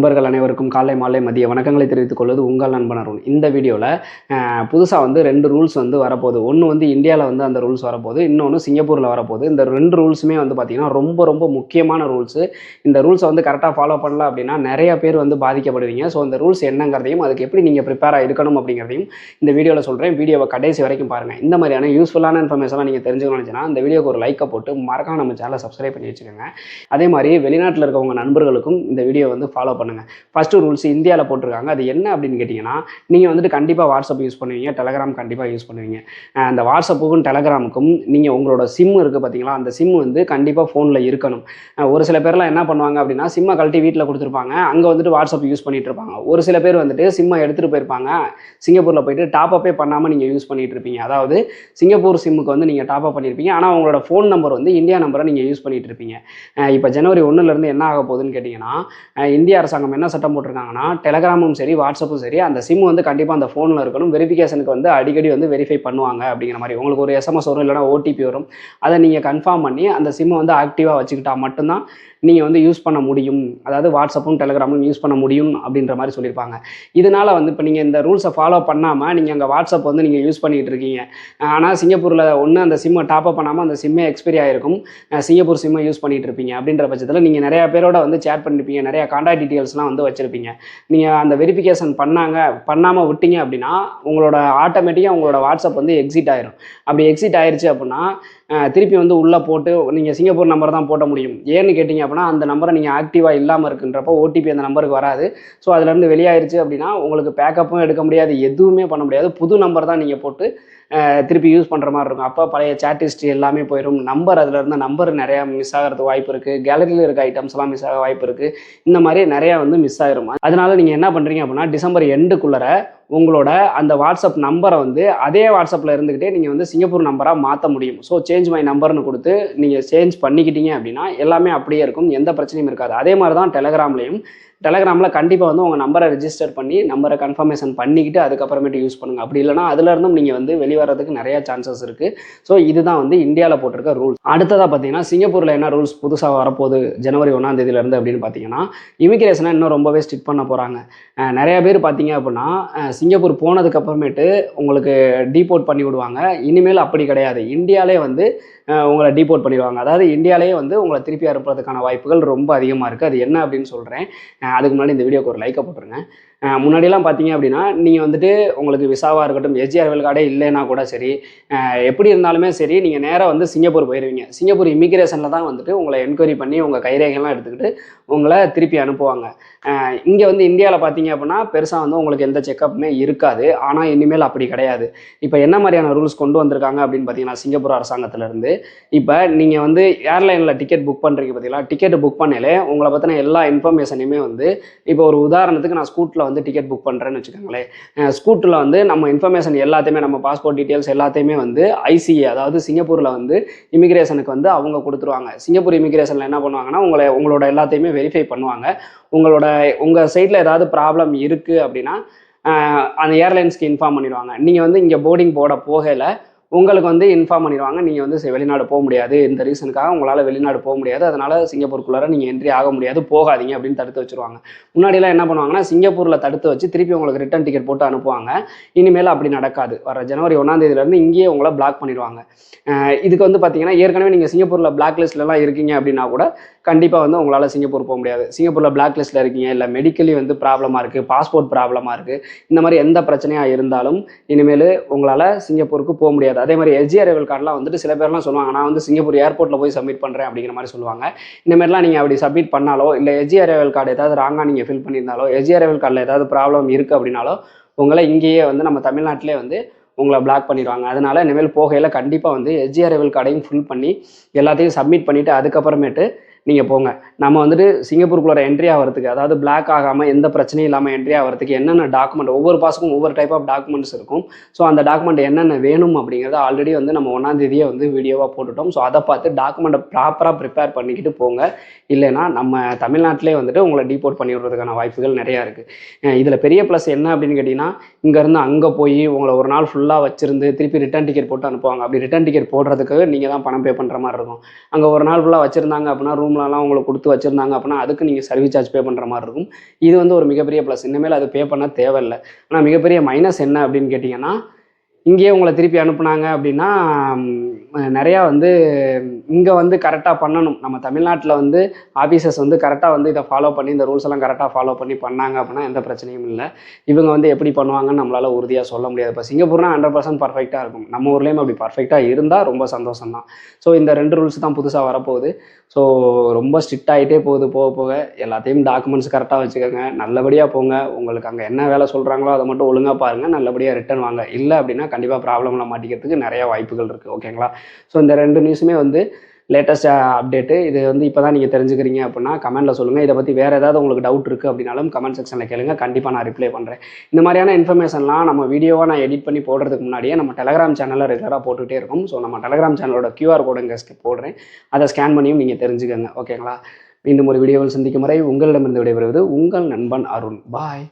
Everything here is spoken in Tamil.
நண்பர்கள் அனைவருக்கும் காலை மாலை மதிய வணக்கங்களை தெரிவித்துக் கொள்வது உங்கள் நண்பன் அருண். இந்த வீடியோவில் புதுசாக வந்து 2 ரூல்ஸ் வந்து வரப்போகுது. ஒன்று வந்து இந்தியாவில் வந்து அந்த ரூல்ஸ் வரப்போகுது, இன்னொன்று சிங்கப்பூரில் வரப்போகுது. இந்த 2 ரூல்ஸுமே வந்து பார்த்திங்கன்னா ரொம்ப ரொம்ப முக்கியமான ரூல்ஸு. இந்த ரூல்ஸை வந்து கரெக்டாக ஃபாலோ பண்ணல அப்படின்னா நிறைய பேர் வந்து பாதிக்கப்படுவீங்க. ஸோ இந்த ரூல்ஸ் என்னங்கிறதையும் அதுக்கு எப்படி நீங்கள் ப்ரிப்பேராக இருக்கணும் அப்படிங்கிறதையும் இந்த வீடியோவில் சொல்கிறேன். வீடியோவை கடைசி வரைக்கும் பாருங்கள். இந்த மாதிரியான யூஸ்ஃபுல்லான இன்ஃபர்மேஷன்லாம் நீங்கள் தெரிஞ்சுக்கணும்னு நினச்சினா இந்த வீடியோக்கு ஒரு லைக்கை போட்டு மறக்காம நம்ம சேனலை சப்ஸ்கிரைப் பண்ணி வச்சுக்கோங்க. அதே மாதிரி வெளிநாட்டில் இருக்கவங்க நண்பர்களுக்கும் இந்த வீடியோ வந்து ஃபாலோ பண்ணுங்கள். ஃபஸ்ட்டு ரூல்ஸ் இந்தியாவில் போட்டிருக்காங்க. அது என்ன அப்படின்னு கேட்டிங்கன்னா, நீங்கள் வந்துட்டு கண்டிப்பாக வாட்ஸ்அப் யூஸ் பண்ணுவீங்க, டெலகிராம் கண்டிப்பாக யூஸ் பண்ணுவீங்க. அந்த வாட்ஸ்அப்புக்கும் டெலகிராமுக்கும் நீங்கள் உங்களோட சிம் இருக்குது பார்த்தீங்களா, அந்த சிம் வந்து கண்டிப்பாக ஃபோனில் இருக்கணும். ஒரு சில பேர்லாம் என்ன பண்ணுவாங்க அப்படின்னா, சிம்மை கழட்டி வீட்டில் கொடுத்துருப்பாங்க, அங்கே வந்துட்டு வாட்ஸ்அப் யூஸ் பண்ணிகிட்டு இருப்பாங்க. ஒரு சில பேர் வந்துட்டு சிம்மை எடுத்துகிட்டு போயிருப்பாங்க, சிங்கப்பூரில் போயிட்டு டாப்அப்பே பண்ணாமல் நீங்கள் யூஸ் பண்ணிகிட்டு இருப்பீங்க. அதாவது சிங்கப்பூர் சிம்முக்கு வந்து நீங்கள் டாப்அப் பண்ணியிருப்பீங்க, ஆனால் உங்களோட ஃபோன் நம்பர் வந்து இந்தியா நம்பரை நீங்கள் யூஸ் பண்ணிகிட்டு இருப்பீங்க. இப்போ ஜனவரி 1லேருந்து என்ன ஆக போகுதுன்னு கேட்டிங்கன்னா, இந்திய அரசாங்கம் என்ன சட்டம் போட்டிருக்காங்கன்னா, டெலகிராமும் சரி வாட்ஸ்அப்பும் சரி அந்த சிம் வந்து கண்டிப்பாக அந்த ஃபோனில் இருக்கணும். வெரிஃபிகேஷனுக்கு வந்து அடிக்கடி வந்து வெரிஃபை பண்ணுவாங்க அப்படிங்கிற மாதிரி. உங்களுக்கு ஒரு எஸ்எம்எஸ் வரும், இல்லைனா ஓடிபி வரும். அதை நீங்கள் கன்ஃபார்ம் பண்ணி அந்த சிம்மை வந்து ஆக்டிவாக வச்சுக்கிட்டா மட்டும்தான் நீங்கள் வந்து யூஸ் பண்ண முடியும். அதாவது வாட்ஸ்அப்பும் டெலகிராமும் யூஸ் பண்ண முடியும் அப்படின்ற மாதிரி சொல்லியிருப்பாங்க. இதனால் வந்து இப்போ நீங்கள் இந்த ரூல்ஸை ஃபாலோ பண்ணாமல் நீங்கள் அங்கே வாட்ஸ்அப் வந்து நீங்கள் யூஸ் பண்ணிகிட்டு இருக்கீங்க. ஆனால் சிங்கப்பூரில் ஒன்று அந்த சிம்மை டாப்அப் பண்ணாமல் அந்த சிம்மே எக்ஸ்பைரி ஆகிருக்கும், சிங்கப்பூர் சிம்மை யூஸ் பண்ணிகிட்டு இருப்பீங்க. அப்படின்ற பட்சத்தில் நீங்கள் நிறையா பேரோட வந்து சேட் பண்ணியிருப்பீங்க, நிறையா கான்டாக்ட் டீட்டெயில்ஸ்லாம் வந்து வச்சுருப்பீங்க. நீங்கள் அந்த வெரிஃபிகேஷன் பண்ணாமல் விட்டீங்க அப்படின்னா உங்களோட ஆட்டோமேட்டிக்காக உங்களோட வாட்ஸ்அப் வந்து எக்ஸிட் ஆயிரும். அப்படி எக்ஸிட் ஆயிடுச்சு அப்படின்னா திருப்பி வந்து உள்ளே போட்டு நீங்கள் சிங்கப்பூர் நம்பர் தான் போட்ட முடியும். ஏன்னு கேட்டிங்க அப்படின்னா, அந்த நம்பரை நீங்கள் ஆக்டிவாக இல்லாமல் இருக்குன்றப்போ ஓடிபி அந்த நம்பருக்கு வராது. ஸோ அதுலேருந்து வெளியாயிருச்சு அப்படின்னா உங்களுக்கு பேக்கப்பும் எடுக்க முடியாது, எதுவுமே பண்ண முடியாது. புது நம்பர் தான் நீங்கள் போட்டு திருப்பி யூஸ் பண்ணுற மாதிரி இருக்கும். அப்போ பழைய சேட் ஹிஸ்ட்ரி எல்லாமே போயிடும். அதில் இருந்த நம்பர் நிறையா மிஸ் ஆகிறதுக்கு வாய்ப்பு இருக்குது. கேலரியில் இருக்க ஐட்டம்ஸ்லாம் மிஸ் ஆக வாய்ப்பு இருக்குது. இந்த மாதிரி நிறையா வந்து மிஸ் ஆகிரும். அதனால் நீங்கள் என்ன பண்ணுறீங்க அப்படின்னா, டிசம்பர் எண்டுக்குள்ளே உங்களோட அந்த வாட்ஸ்அப் நம்பரை வந்து அதே வாட்ஸ்அப்பில் இருந்துக்கிட்டே நீங்கள் வந்து சிங்கப்பூர் நம்பராக மாற்ற முடியும். ஸோ சேஞ்ச் மை நம்பர்னு கொடுத்து நீங்கள் சேஞ்ச் பண்ணிக்கிட்டீங்க அப்படின்னா எல்லாமே அப்படியே இருக்கும், எந்த பிரச்சனையும் இருக்காது. அதே மாதிரி தான் டெலகிராமில் கண்டிப்பாக வந்து உங்கள் நம்பரை ரெஜிஸ்டர் பண்ணி நம்பரை கன்ஃபர்மேஷன் பண்ணிக்கிட்டு அதுக்கப்புறமேட்டு யூஸ் பண்ணுங்கள். அப்படி இல்லைனா அதுலேருந்தும் நீங்கள் வந்து வெளிவரதுக்கு நிறையா சான்சஸ் இருக்குது. ஸோ இதுதான் வந்து இந்தியாவில் போட்டிருக்க ரூல்ஸ். அடுத்ததாக பார்த்தீங்கன்னா, சிங்கப்பூரில் என்ன ரூல்ஸ் புதுசாக வரப்போகுது ஜனவரி 1 அப்படின்னு பார்த்தீங்கன்னா, இமிக்ரேஷனை இன்னும் ரொம்பவே ஸ்ட்ரிக்ட் பண்ண போகிறாங்க. நிறைய பேர் பார்த்தீங்க அப்படின்னா, சிங்கப்பூர் போனதுக்கப்புறமேட்டு உங்களுக்கு டீபோர்ட் பண்ணி விடுவாங்க. இனிமேல் அப்படி கிடையாது, இந்தியாவிலே வந்து உங்களை டீபோர்ட் பண்ணிடுவாங்க. அதாவது இந்தியாவிலேயே வந்து உங்களை திருப்பி அனுப்புறதுக்கான வாய்ப்புகள் ரொம்ப அதிகமாக இருக்குது. அது என்ன அப்படின்னு சொல்கிறேன். அதுக்கு முன்னாடி இந்த வீடியோக்கு ஒரு லைக்கை போட்டுருங்க. முன்னாடியெல்லாம் பார்த்தீங்க அப்படின்னா, நீங்கள் வந்துட்டு உங்களுக்கு விசாவாக இருக்கட்டும், எஸ்ஜிஆர்எல் கார்டே இல்லைன்னா கூட சரி, எப்படி இருந்தாலுமே சரி, நீங்கள் நேராக வந்து சிங்கப்பூர் போயிடுவீங்க. சிங்கப்பூர் இமிக்ரேஷனில் தான் வந்துட்டு உங்களை என்கொயரி பண்ணி உங்கள் கைரேகைலாம் எடுத்துக்கிட்டு உங்களை திருப்பி அனுப்புவாங்க. இங்கே வந்து இந்தியாவில் பார்த்தீங்க அப்படின்னா பெருசாக வந்து உங்களுக்கு எந்த செக்கப்புமே இருக்காது. ஆனால் இனிமேல் அப்படி கிடையாது. இப்போ என்ன மாதிரியான ரூல்ஸ் கொண்டு வந்திருக்காங்க அப்படின்னு பார்த்தீங்கன்னா, சிங்கப்பூர் அரசாங்கத்திலேருந்து இப்போ நீங்கள் வந்து ஏர்லைனில் டிக்கெட் புக் பண்ணுறீங்க பார்த்தீங்களா, டிக்கெட் புக் பண்ணலே உங்களை பற்றின எல்லா இன்ஃபர்மேஷனையுமே வந்து, இப்போ ஒரு உதாரணத்துக்கு நான் ஸ்கூட்டில் வந்து டிக்கெட் புக் பண்ணுறேன்னு வச்சுக்கோங்களேன். ஸ்கூட்டில் வந்து நம்ம இன்ஃபர்மேஷன் எல்லாத்தையுமே, நம்ம பாஸ்போர்ட் டீட்டெயில்ஸ் எல்லாத்தையுமே வந்து ஐசிஏ, அதாவது சிங்கப்பூரில் வந்து இமிக்ரேஷனுக்கு வந்து அவங்க கொடுத்துருவாங்க. சிங்கப்பூர் இமிக்ரேஷனில் என்ன பண்ணுவாங்கன்னா, உங்களோட எல்லாத்தையுமே வெரிஃபை பண்ணுவாங்க. உங்கள் சைடில் ஏதாவது ப்ராப்ளம் இருக்குது அப்படின்னா அந்த ஏர்லைன்ஸ்க்கு இன்ஃபார்ம் பண்ணிடுவாங்க. நீங்கள் வந்து இங்கே போர்டிங் போட போகலை, உங்களுக்கு வந்து இன்ஃபார்ம் பண்ணிடுவாங்க. நீங்கள் வந்து வெளிநாடு போக முடியாது, இந்த ரீசனுக்காக உங்களால் வெளிநாடு போக முடியாது, அதனால் சிங்கப்பூருக்குள்ளார நீங்கள் என்ட்ரி ஆக முடியாது, போகாதீங்க அப்படின்னு தடுத்து வச்சுருவாங்க. முன்னாடியெல்லாம் என்ன பண்ணுவாங்கன்னா, சிங்கப்பூரில் தடுத்து வச்சு திருப்பி உங்களுக்கு ரிட்டன் டிக்கெட் போட்டு அனுப்புவாங்க. இனிமேல் அப்படி நடக்காது. வர ஜனவரி 1 இங்கேயே உங்களை பிளாக் பண்ணிடுவாங்க. இதுக்கு வந்து பார்த்தீங்கன்னா, ஏற்கனவே நீங்கள் சிங்கப்பூரில் பிளாக் லிஸ்ட்லலாம் இருக்கீங்க அப்படின்னா கூட கண்டிப்பாக வந்து உங்களால் சிங்கப்பூர் போக முடியாது. சிங்கப்பூரில் பிளாக் லிஸ்ட்டில் இருக்கீங்க, இல்லை மெடிக்கலி வந்து ப்ராப்ளமாக இருக்குது, பாஸ்போர்ட் ப்ராப்ளமாக இருக்குது, இந்த மாதிரி எந்த பிரச்சனையாக இருந்தாலும் இனிமேல் உங்களால் சிங்கப்பூருக்கு போக முடியாது. அதே மாதிரி எஸ்ஜிஆர்எல் கார்டெலாம் வந்துட்டு சில பேர்லாம் சொல்லுவாங்க, நான் வந்து சிங்கப்பூர் ஏர்போர்ட்டில் போய் சப்மிட் பண்ணுறேன் அப்படிங்கிற மாதிரி சொல்லுவாங்க. இந்தமாதிரிலாம் நீங்கள் அப்படி சப்மிட் பண்ணாலோ, இல்லை எஸ்ஜிஆர்எல் கார்டு ஏதாவது ராங்காக நீங்கள் ஃபில் பண்ணியிருந்தாலோ, எஸ்ஜிஆர்எல் கார்டில் ஏதாவது ப்ராப்ளம் இருக்குது அப்படின்னாலோ உங்களை இங்கேயே வந்து நம்ம தமிழ்நாட்டிலே வந்து உங்களை பிளாக் பண்ணிடுவாங்க. அதனால் இனிமேல் போகையில் கண்டிப்பாக வந்து எஸ்ஜிஆர்எல் கார்டையும் ஃபில் பண்ணி எல்லாத்தையும் சப்மிட் பண்ணிவிட்டு அதுக்கப்புறமேட்டு நீங்கள் போங்க. நம்ம வந்துட்டு சிங்கப்பூருக்குள்ளே என்ட்ரி ஆகிறதுக்கு, அதாவது பிளாக் ஆகாமல் எந்த பிரச்சனையும் இல்லாமல் என்ட்ரி ஆகிறதுக்கு என்னென்ன டாக்குமெண்ட், ஒவ்வொரு பாஸுக்கும் ஒவ்வொரு டைப் ஆஃப் டாக்குமெண்ட்ஸ் இருக்கும். ஸோ அந்த டாக்குமெண்ட் என்னென்ன வேணும் அப்படிங்கிறத ஆல்ரெடி வந்து நம்ம 1 வந்து வீடியோவாக போட்டுட்டோம். ஸோ அதை பார்த்து டாக்குமெண்ட்டை ப்ராப்பராக ப்ரிப்பேர் பண்ணிக்கிட்டு போங்க. இல்லைனா நம்ம தமிழ்நாட்டிலே வந்துட்டு உங்களை டீபோர்ட் பண்ணி விடுறதுக்கான வாய்ப்புகள் நிறையா இருக்குது. இதில் பெரிய ப்ளஸ் என்ன அப்படின்னு கேட்டிங்கன்னா, இங்கேருந்து அங்கே போய் உங்களை ஒரு நாள் ஃபுல்லாக வச்சுருந்து திருப்பி ரிட்டன் டிக்கெட் போட்டு அனுப்புவாங்க. அப்படி ரிட்டன் டிக்கெட் போடுறதுக்கு நீங்கள் தான் பணம் பே பண்ணுற மாதிரி இருக்கும். அங்கே ஒரு நாள் ஃபுல்லாக வச்சுருந்தாங்க அப்படின்னா ரூம் ரூம்லலாம் உங்களுக்கு கொடுத்து வச்சுருந்தாங்க அப்படின்னா அதுக்கு நீங்கள் சர்வீஸ் சார்ஜ் பே பண்ணுற மாதிரி இருக்கும். இது வந்து ஒரு மிகப்பெரிய ப்ளஸ். இனிமேல் அது பே பண்ண தேவையில்லை. ஆனால் மிகப்பெரிய மைனஸ் என்ன அப்படின்னு கேட்டிங்கன்னா, இங்கேயே உங்களை திருப்பி அனுப்புனாங்க அப்படின்னா நிறையா வந்து இங்கே வந்து கரெக்டாக பண்ணணும். நம்ம தமிழ்நாட்டில் வந்து ஆஃபீஸர்ஸ் வந்து கரெக்டாக வந்து இதை ஃபாலோ பண்ணி இந்த ரூல்ஸ் எல்லாம் கரெக்டாக ஃபாலோ பண்ணாங்க அப்படின்னா எந்த பிரச்சனையும் இல்லை. இவங்க வந்து எப்படி பண்ணுவாங்கன்னு நம்மளால் உறுதியாக சொல்ல முடியாது. இப்போ சிங்கப்பூர்னா 100% பர்ஃபெக்டாக இருக்கும். நம்ம ஊர்லேயும் அப்படி பர்ஃபெக்டாக இருந்தால் ரொம்ப சந்தோஷம் தான். ஸோ இந்த 2 ரூல்ஸ் தான் புதுசாக வரப்போகுது. ஸோ ரொம்ப ஸ்ட்ரிக்ட் ஆகிட்டே போகுது போக போக. எல்லாத்தையும் டாக்குமெண்ட்ஸ் கரெக்டாக வச்சுக்கோங்க. நல்லபடியாக போங்க. உங்களுக்கு அங்கே என்ன வேலை சொல்கிறாங்களோ அதை மட்டும் ஒழுங்காக பாருங்கள். நல்லபடியாக ரிட்டர்ன் வாங்க. இல்லை அப்படின்னா கண்டிப்பாக ப்ராப்ளமில் மாட்டிக்கிறதுக்கு நிறைய வாய்ப்புகள் இருக்குது. ஓகேங்களா? ஸோ இந்த 2 நியூஸுமே வந்து லேட்டஸ்ட் அப்டேட்டு. இது வந்து இப்போ தான் நீங்கள் தெரிஞ்சுக்கிறீங்க அப்படின்னா கமெண்ட்டில் சொல்லுங்கள். இதை பற்றி வேறு ஏதாவது உங்களுக்கு டவுட் இருக்குது அப்படின்னாலும் கமெண்ட் செக்ஷனில் கேளுங்க. கண்டிப்பாக நான் ரிப்ளை பண்ணுறேன். இந்த மாதிரியான இன்ஃபர்மேஷன்லாம் நம்ம வீடியோவாக நான் எடிட் பண்ணி போடுறதுக்கு முன்னாடியே நம்ம டெலகிராம் சேனலில் ரெகுலராக போட்டுகிட்டே இருக்கும். ஸோ நம்ம டெலகிராம் சேனலோட QR கோடு இங்கே போடுறேன். அதை ஸ்கேன் பண்ணியும் நீங்கள் தெரிஞ்சுக்கோங்க. ஓகேங்களா? மீண்டும் ஒரு வீடியோவில் சந்திக்கும் வரை உங்களிடமிருந்து விடைபெறுவது உங்கள் நண்பன் அருண். பாய்.